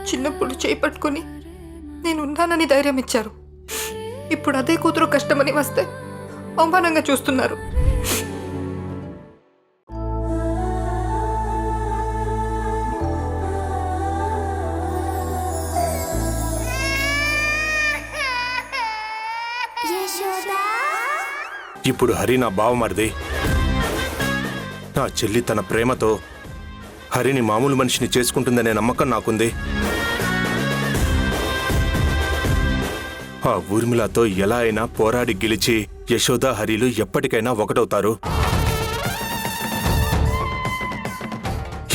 చిన్నప్పుడు చేయి పట్టుకుని నేనున్నానని ధైర్యం ఇచ్చారు. ఇప్పుడు అదే కూతురు కష్టమని వస్తే అవమానంగా చూస్తున్నారు. ఇప్పుడు హరి నా బావమరిది. నా చెల్లి తన ప్రేమతో హరిని మామూలు మనిషిని చేసుకుంటుందనే నమ్మకం నాకుంది. ఆ ఊర్మిళతో ఎలా అయినా పోరాడి గెలిచి యశోద హరిలు ఎప్పటికైనా ఒకటవుతారు.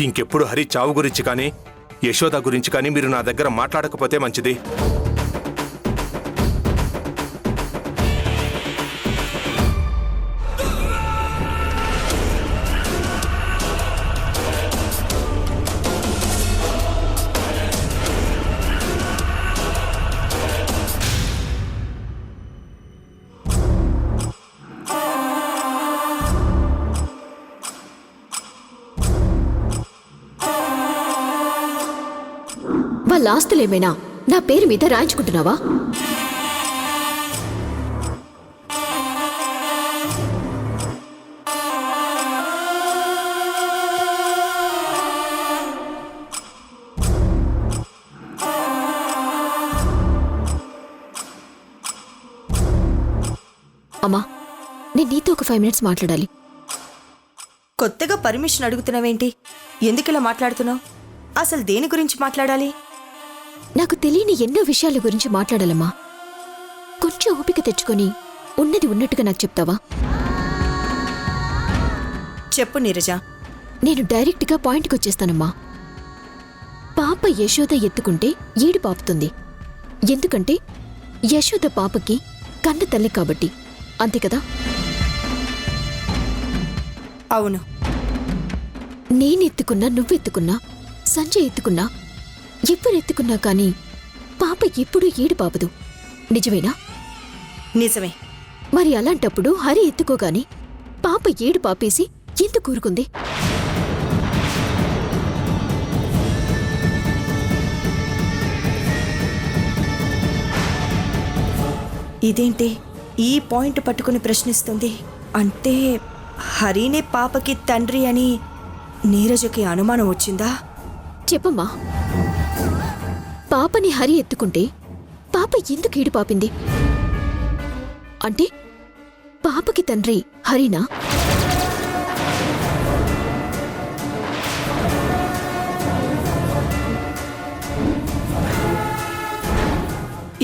ఇంకెప్పుడు హరి చావు గురించి కానీ యశోద గురించి కానీ మీరు నా దగ్గర మాట్లాడకపోతే మంచిది. వాళ్ళ ఆస్తులేమైనా నా పేరు మీద రాయించుకుంటున్నావా? అమ్మా, నేను నీతో ఒక 5 minutes మాట్లాడాలి. కొత్తగా పర్మిషన్ అడుగుతున్నావేంటి? ఎందుకిలా మాట్లాడుతున్నావు? అసలు దేని గురించి మాట్లాడాలి? నాకు తెలియని ఎన్నో విషయాల గురించి మాట్లాడాలమ్మా. కొంచెం ఓపిక తెచ్చుకొని ఉన్నది ఉన్నట్టుగా నాకు చెప్తావా? చెప్పు నీరజ. నేను డైరెక్ట్గా పాయింట్కి వచ్చేస్తానమ్మా. పాప యశోద ఎత్తుకుంటే ఈడు పాపుతుంది. ఎందుకంటే యశోద పాపకి కన్న తల్లి కాబట్టి. అంతే కదా? అవును. నేనెత్తుకున్నా, నువ్వెత్తుకున్నా, సంజయ్ ఎత్తుకున్నా, ఎవరెత్తుకున్నా కానీ పాప ఎప్పుడూ ఏడు పాపదు. నిజమేనా? నిజమే. మరి అలాంటప్పుడు హరి ఎత్తుకోగాని పాప ఏడు పాపేసి ఎందుకు కూరుకుంది? ఇదేంటి ఈ పాయింట్ పట్టుకుని ప్రశ్నిస్తుంది? అంటే హరినే పాపకి తండ్రి అని నీరజకి అనుమానం వచ్చిందా? చెప్పమ్మా, పాపని హరి ఎత్తుకుంటే పాప ఎందుకు ఈడు పాపింది? అంటే పాపకి తండ్రి హరినా?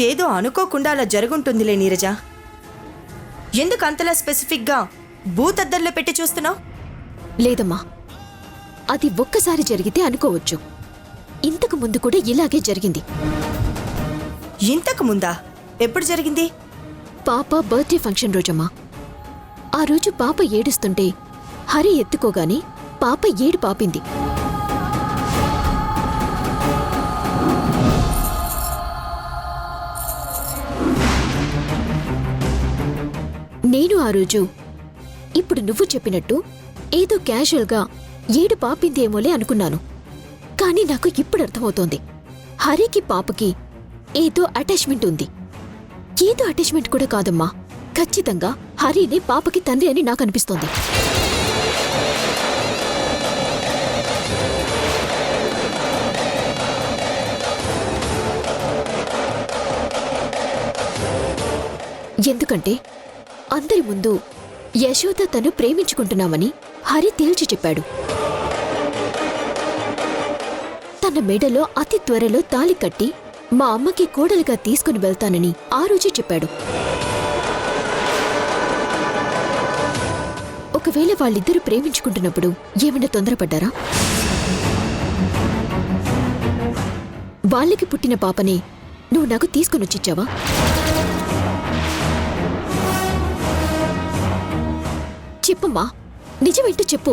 ఏదో అనుకోకుండా అలా జరుగుంటుందిలే నీరజ. ఎందుకు అంతలా స్పెసిఫిక్గా భూతద్దర్లో పెట్టి చూస్తున్నావు? లేదమ్మా, అది ఒక్కసారి జరిగితే అనుకోవచ్చు. ఇంతకు ముందు కూడా ఇలాగే జరిగింది. ఇంతకు ముందా? ఎప్పుడు జరిగింది? పాప బర్త్డే ఫంక్షన్ రోజమ్మా. ఆ రోజు పాప ఏడుస్తుంటే హరి ఎత్తుకోగానే పాప ఏడు పాపింది. నేను ఆ రోజు ఇప్పుడు నువ్వు చెప్పినట్టు ఏదో క్యాజువల్గా ఏడు పాపిందేమోలే అనుకున్నాను. కానీ నాకు ఇప్పుడు అర్థమవుతోంది, హరికి పాపకి ఏదో అటాచ్మెంట్ ఉంది. ఏదో అటాచ్మెంట్ కూడా కాదమ్మా, ఖచ్చితంగా హరినే పాపకి తండ్రి అని నాకు అనిపిస్తోంది. ఎందుకంటే అందరి ముందు యశోద తను ప్రేమించుకుంటున్నామని హరి తేల్చి చెప్పాడు. తన మెడలో అతి త్వరలో తాళి కట్టి మా అమ్మకి కోడలుగా తీసుకుని వెళ్తానని ఆ రోజే చెప్పాడు. ఒకవేళ వాళ్ళిద్దరూ ప్రేమించుకుంటున్నప్పుడు ఏమైనా తొందరపడ్డారా? వాళ్ళకి పుట్టిన పాపనే నువ్వు నాకు తీసుకునొచ్చిచ్చావా? చెప్పమ్మా, నిజమేంటో చెప్పు.